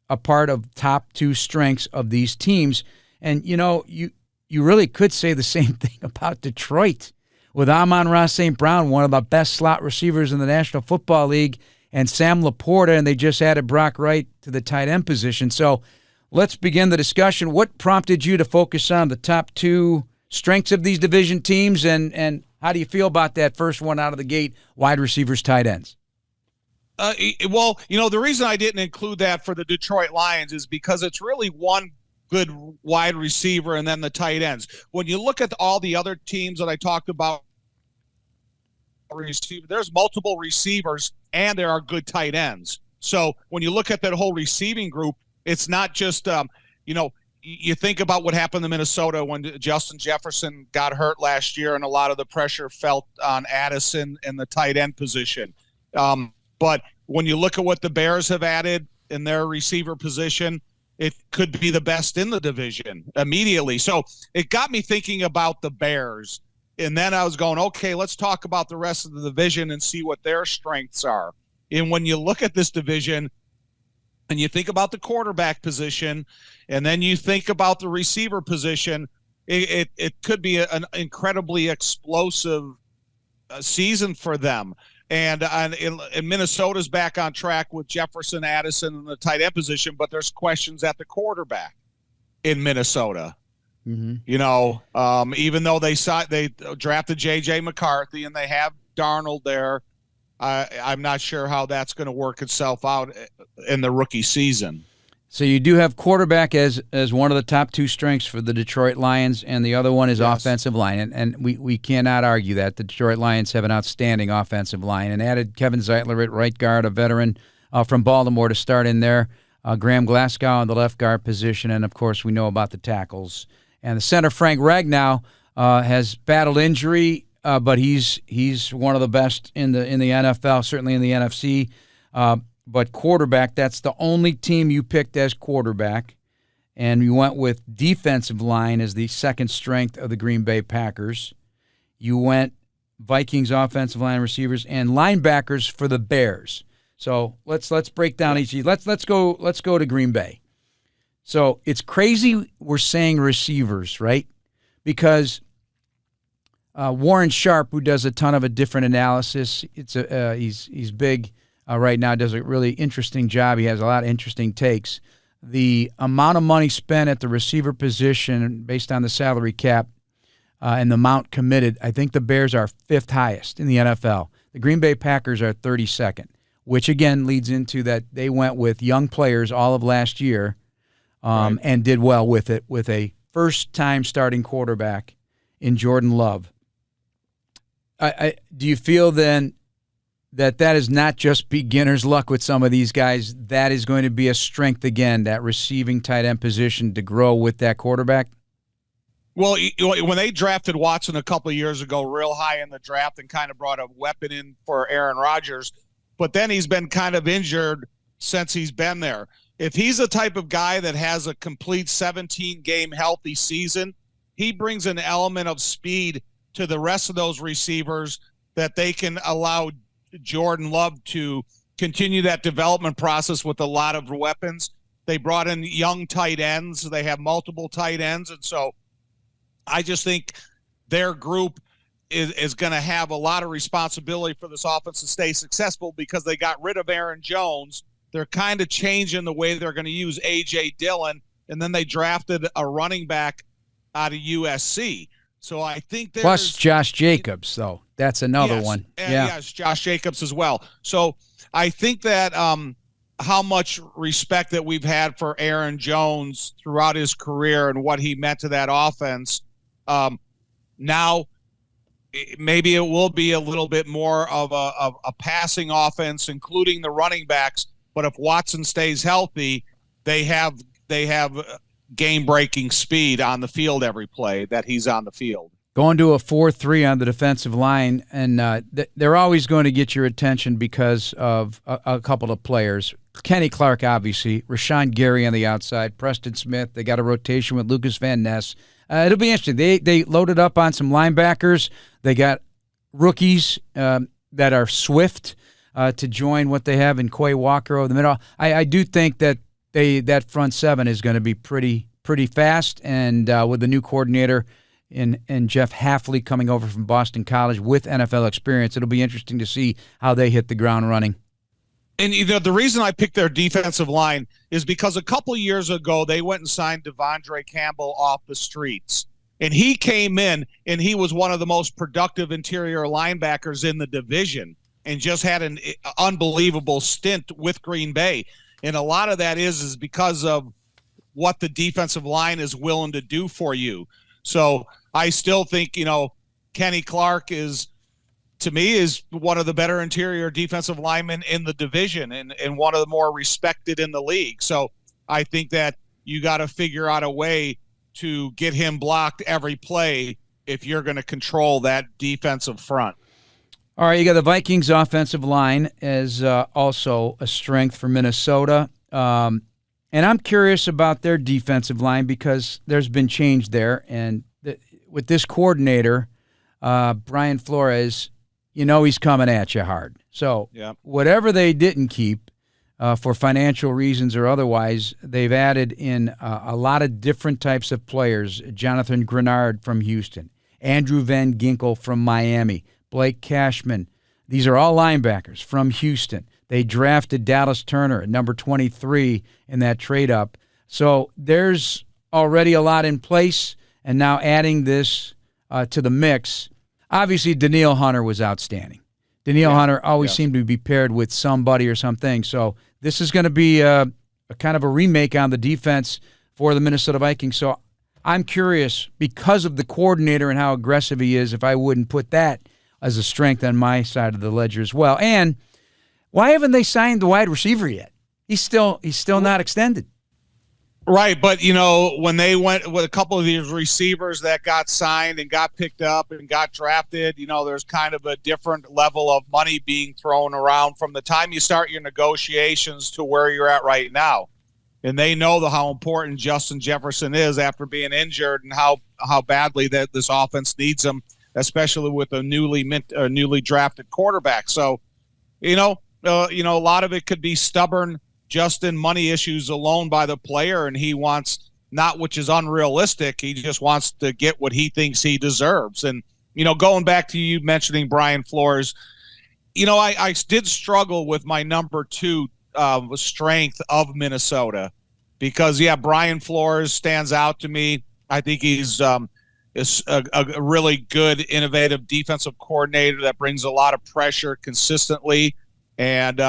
a part of top 2 strengths of these teams. And, you really could say the same thing about Detroit with Amon-Ra St. Brown, one of the best slot receivers in the National Football League, and Sam Laporta, and they just added Brock Wright to the tight end position. So let's begin the discussion. What prompted you to focus on the top 2 strengths of these division teams, and how do you feel about that first one out of the gate, wide receivers, tight ends? Well, the reason I didn't include that for the Detroit Lions is because it's really one good wide receiver and then the tight ends. When you look at all the other teams that I talked about, there's multiple receivers and there are good tight ends. So when you look at that whole receiving group, it's not just, you think about what happened in Minnesota when Justin Jefferson got hurt last year and a lot of the pressure felt on Addison in the tight end position. But when you look at what the Bears have added in their receiver position, it could be the best in the division immediately. So it got me thinking about the Bears. And then I was going, okay, let's talk about the rest of the division and see what their strengths are. And when you look at this division and you think about the quarterback position and then you think about the receiver position, it could be an incredibly explosive season for them. And Minnesota's back on track with Jefferson, Addison in the tight end position, but there's questions at the quarterback in Minnesota. Mm-hmm. Even though they drafted J.J. McCarthy and they have Darnold there, I'm not sure how that's going to work itself out in the rookie season. So you do have quarterback as one of the top 2 strengths for the Detroit Lions, and the other one is offensive line. And we cannot argue that. The Detroit Lions have an outstanding offensive line and added Kevin Zeitler at right guard, a veteran from Baltimore, to start in there. Graham Glasgow on the left guard position, and, of course, we know about the tackles. And the center, Frank Ragnow, has battled injury, but he's one of the best in the NFL, certainly in the NFC. But quarterback, that's the only team you picked as quarterback. And you went with defensive line as the second strength of the Green Bay Packers. You went Vikings offensive line receivers and linebackers for the Bears. So let's break down each. Let's go to Green Bay. So it's crazy we're saying receivers, right? Because Warren Sharp, who does a ton of a different analysis, he's big right now, does a really interesting job. He has a lot of interesting takes. The amount of money spent at the receiver position based on the salary cap and the amount committed, I think the Bears are 5th highest in the NFL. The Green Bay Packers are 32nd, which again leads into that they went with young players all of last year. And did well with it, with a first-time starting quarterback in Jordan Love. Do you feel then that is not just beginner's luck with some of these guys? That is going to be a strength again, that receiving tight end position to grow with that quarterback? Well, when they drafted Watson a couple of years ago real high in the draft and kind of brought a weapon in for Aaron Rodgers, but then he's been kind of injured since he's been there. If he's the type of guy that has a complete 17-game healthy season, he brings an element of speed to the rest of those receivers that they can allow Jordan Love to continue that development process with a lot of weapons. They brought in young tight ends. They have multiple tight ends. And so I just think their group is going to have a lot of responsibility for this offense to stay successful because they got rid of Aaron Jones. They're kind of changing the way they're going to use A.J. Dillon, and then they drafted a running back out of USC. So I think there's... Plus Josh Jacobs, though. That's another one. Yes, Josh Jacobs as well. So I think that how much respect that we've had for Aaron Jones throughout his career and what he meant to that offense, now maybe it will be a little bit more of a passing offense, including the running backs. But if Watson stays healthy, they have game-breaking speed on the field every play that he's on the field. Going to a 4-3 on the defensive line, and they're always going to get your attention because of a couple of players. Kenny Clark, obviously. Rashawn Gary on the outside. Preston Smith. They got a rotation with Lucas Van Ness. It'll be interesting. They loaded up on some linebackers. They got rookies that are swift to join what they have in Quay Walker over the middle. I do think that that front seven is going to be pretty fast, and with the new coordinator and Jeff Hafley coming over from Boston College with NFL experience, it'll be interesting to see how they hit the ground running. And the reason I picked their defensive line is because a couple years ago they went and signed Devondre Campbell off the streets. And he came in, and he was one of the most productive interior linebackers in the division and just had an unbelievable stint with Green Bay. And a lot of that is because of what the defensive line is willing to do for you. So I still think, Kenny Clark is one of the better interior defensive linemen in the division and one of the more respected in the league. So I think that you got to figure out a way to get him blocked every play if you're going to control that defensive front. All right, you got the Vikings offensive line as also a strength for Minnesota. And I'm curious about their defensive line because there's been change there. And with this coordinator, Brian Flores, he's coming at you hard. So whatever they didn't keep, for financial reasons or otherwise, they've added in a lot of different types of players. Jonathan Grenard from Houston, Andrew Van Ginkel from Miami, Blake Cashman. These are all linebackers from Houston. They drafted Dallas Turner at number 23 in that trade-up. So there's already a lot in place, and now adding this to the mix. Obviously, Danielle Hunter was outstanding. Danielle Hunter always seemed to be paired with somebody or something. So this is going to be a kind of a remake on the defense for the Minnesota Vikings. So I'm curious, because of the coordinator and how aggressive he is, if I wouldn't put that as a strength on my side of the ledger as well. And why haven't they signed the wide receiver yet? He's still not extended. Right, but when they went with a couple of these receivers that got signed and got picked up and got drafted, there's kind of a different level of money being thrown around from the time you start your negotiations to where you're at right now. And they know how important Justin Jefferson is after being injured and how badly that this offense needs him, especially with a newly drafted quarterback. So, a lot of it could be stubborn just in money issues alone by the player, and he wants not, which is unrealistic. He just wants to get what he thinks he deserves. And, going back to you mentioning Brian Flores, I did struggle with my number 2 strength of Minnesota because, Brian Flores stands out to me. I think he's is a really good, innovative defensive coordinator that brings a lot of pressure consistently. And,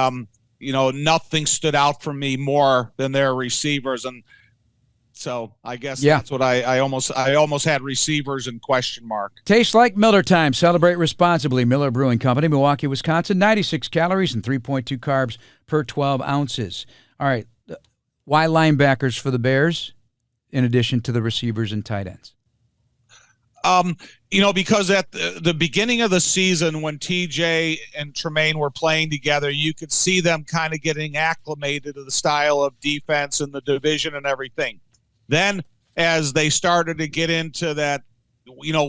nothing stood out for me more than their receivers. And so I guess that's what I almost had receivers in question mark. Tastes like Miller time. Celebrate responsibly. Miller Brewing Company, Milwaukee, Wisconsin. 96 calories and 3.2 carbs per 12 ounces. All right. Why linebackers for the Bears in addition to the receivers and tight ends? Because at the beginning of the season when TJ and Tremaine were playing together, you could see them kind of getting acclimated to the style of defense in the division and everything. Then as they started to get into that,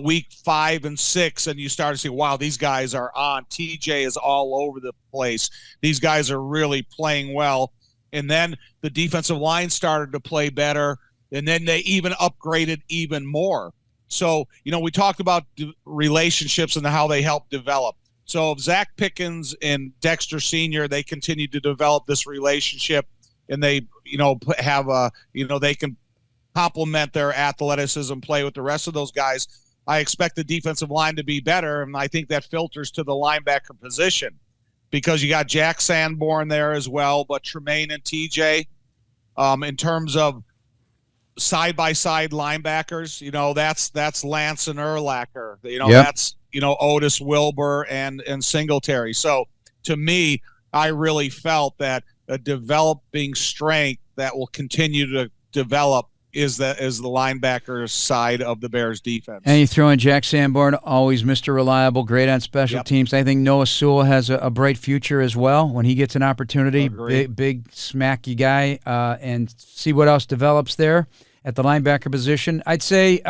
week 5 and 6, and you start to see, wow, these guys are on. TJ is all over the place. These guys are really playing well. And then the defensive line started to play better, and then they even upgraded even more. So, we talked about relationships and how they help develop. So if Zach Pickens and Dexter Sr., they continue to develop this relationship, and they, have they can complement their athleticism, play with the rest of those guys. I expect the defensive line to be better, and I think that filters to the linebacker position because you got Jack Sanborn there as well, but Tremaine and TJ, in terms of side-by-side linebackers, that's Lance and Urlacher. That's, Otis Wilbur and Singletary. So to me, I really felt that a developing strength that will continue to develop is the linebacker side of the Bears defense. And you throw in Jack Sanborn, always Mr. Reliable, great on special teams. I think Noah Sewell has a bright future as well when he gets an opportunity. Big smacky guy, and see what else develops there at the linebacker position. I'd say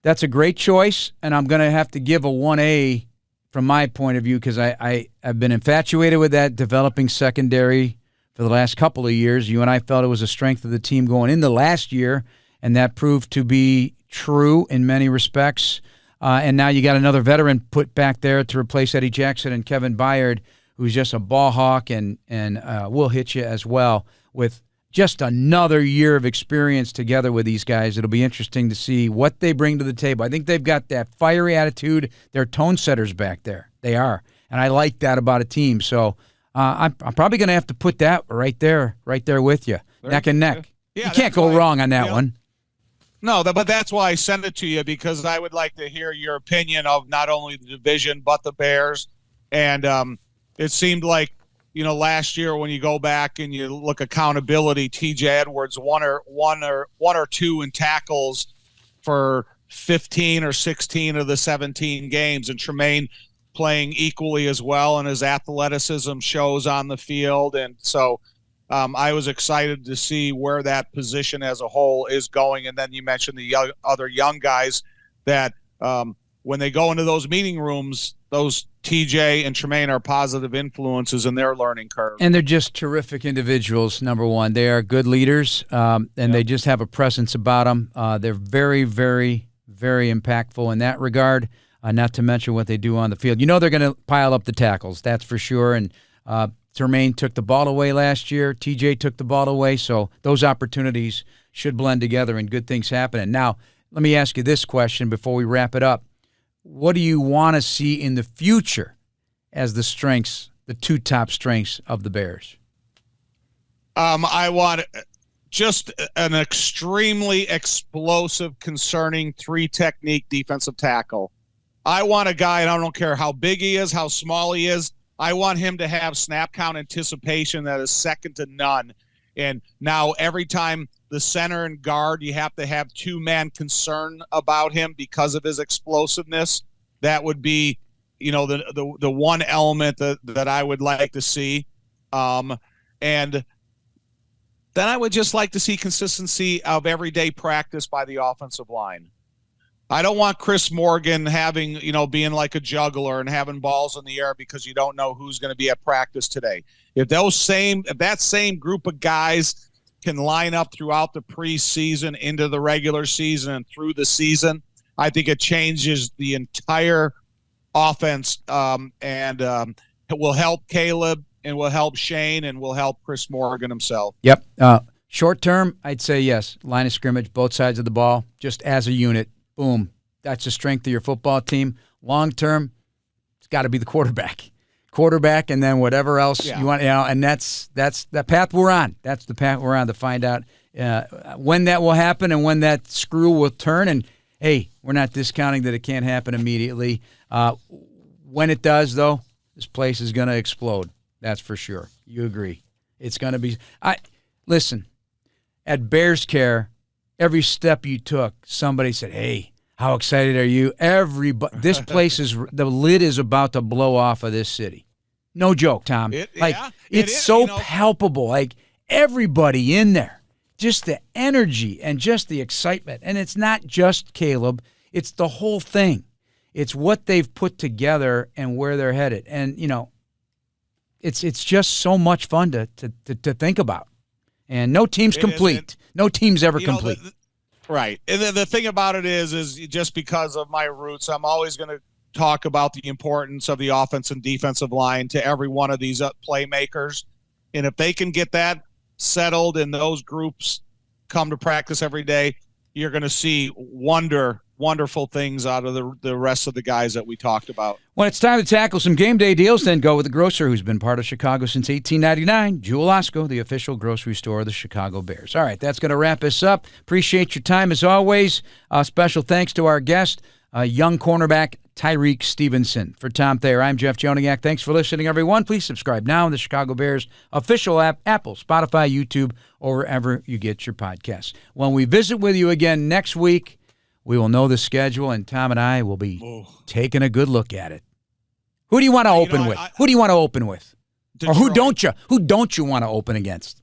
that's a great choice, and I'm going to have to give a 1A from my point of view because I've been infatuated with that developing secondary for the last couple of years. You and I felt it was a strength of the team going into last year, and that proved to be true in many respects. And now you got another veteran put back there to replace Eddie Jackson and Kevin Byard, who's just a ball hawk and will hit you as well with just another year of experience together with these guys. It'll be interesting to see what they bring to the table. I think they've got that fiery attitude. They're tone setters back there. They are. And I like that about a team. So I'm probably going to have to put that right there with you, neck and neck. Yeah, you can't go wrong on that one. No, but that's why I sent it to you, because I would like to hear your opinion of not only the division but the Bears. And it seemed like, last year when you go back and you look accountability, TJ Edwards one or two in tackles for 15 or 16 of the 17 games, and Tremaine playing equally as well, and his athleticism shows on the field. And so I was excited to see where that position as a whole is going. And then you mentioned the other young guys that when they go into those meeting rooms, those TJ and Tremaine are positive influences in their learning curve. And they're just terrific individuals, number one. They are good leaders, and they just have a presence about them. They're very, very, very impactful in that regard, not to mention what they do on the field. They're going to pile up the tackles, that's for sure. And Tremaine took the ball away last year. TJ took the ball away, so those opportunities should blend together and good things happen. And now, let me ask you this question before we wrap it up. What do you want to see in the future as the two top strengths of the Bears? I want just an extremely explosive, concerning three-technique defensive tackle. I want a guy, and I don't care how big he is, how small he is, I want him to have snap count anticipation that is second to none. And now every time the center and guard, you have to have two-man concern about him because of his explosiveness. That would be, the one element that I would like to see. And then I would just like to see consistency of everyday practice by the offensive line. I don't want Chris Morgan having, being like a juggler and having balls in the air because you don't know who's going to be at practice today. If that same group of guys can line up throughout the preseason, into the regular season, and through the season, I think it changes the entire offense, and it will help Caleb, and will help Shane, and will help Chris Morgan himself. Yep. Short term, I'd say yes. Line of scrimmage, both sides of the ball, just as a unit. Boom. That's the strength of your football team. Long term, it's got to be the quarterback. And then whatever else you want, and that's the path we're on. That's the path we're on to find out when that will happen and when that screw will turn. And, hey, we're not discounting that it can't happen immediately. When it does, though, this place is going to explode. That's for sure. You agree. It's going to be – listen, at Bears Care, every step you took, somebody said, hey, how excited are you? This place the lid is about to blow off of this city. No joke, Tom. It's so palpable. Like, everybody in there, just the energy and just the excitement. And it's not just Caleb. It's the whole thing. It's what they've put together and where they're headed. And, it's just so much fun to think about. And no team's complete. No team's ever complete. Right. And the thing about it is just because of my roots, I'm always going to talk about the importance of the offense and defensive line to every one of these playmakers. And if they can get that settled and those groups come to practice every day, you're going to see wonderful things out of the rest of the guys that we talked about. When it's time to tackle some game day deals, then go with the grocer who's been part of Chicago since 1899, Jewel Osco, the official grocery store of the Chicago Bears. All right, that's going to wrap us up. Appreciate your time as always. Special thanks to our guest, young cornerback Tyreque Stevenson. For Tom Thayer, I'm Jeff Joniak. Thanks for listening, everyone. Please subscribe now on the Chicago Bears official app, Apple, Spotify, YouTube, or wherever you get your podcasts. When we visit with you again next week, we will know the schedule, and Tom and I will be taking a good look at it. Who do you want to open with? Who do you want to open with? Detroit. Or who don't you? Who don't you want to open against?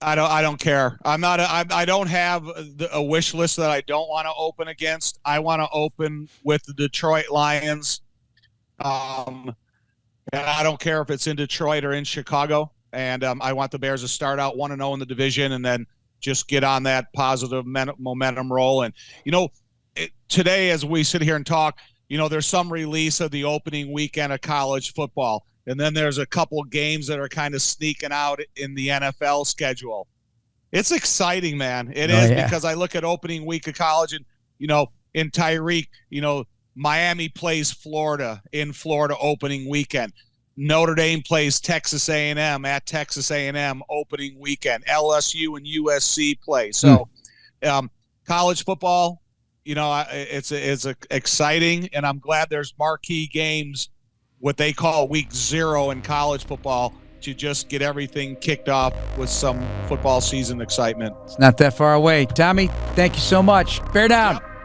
I don't care. I don't have a wish list that I don't want to open against. I want to open with the Detroit Lions. And I don't care if it's in Detroit or in Chicago. And I want the Bears to start out 1-0 in the division and then just get on that positive momentum roll. And, today as we sit here and talk, there's some release of the opening weekend of college football. And then there's a couple games that are kind of sneaking out in the NFL schedule. It's exciting, man. It is, because I look at opening week of college and, in Tyreek, Miami plays Florida in Florida opening weekend. Notre Dame plays Texas A&M at Texas A&M opening weekend. LSU and USC play. So college football, it's exciting, and I'm glad there's marquee games, what they call week 0 in college football, to just get everything kicked off with some football season excitement. It's not that far away. Tommy, thank you so much. Bear down. Yep.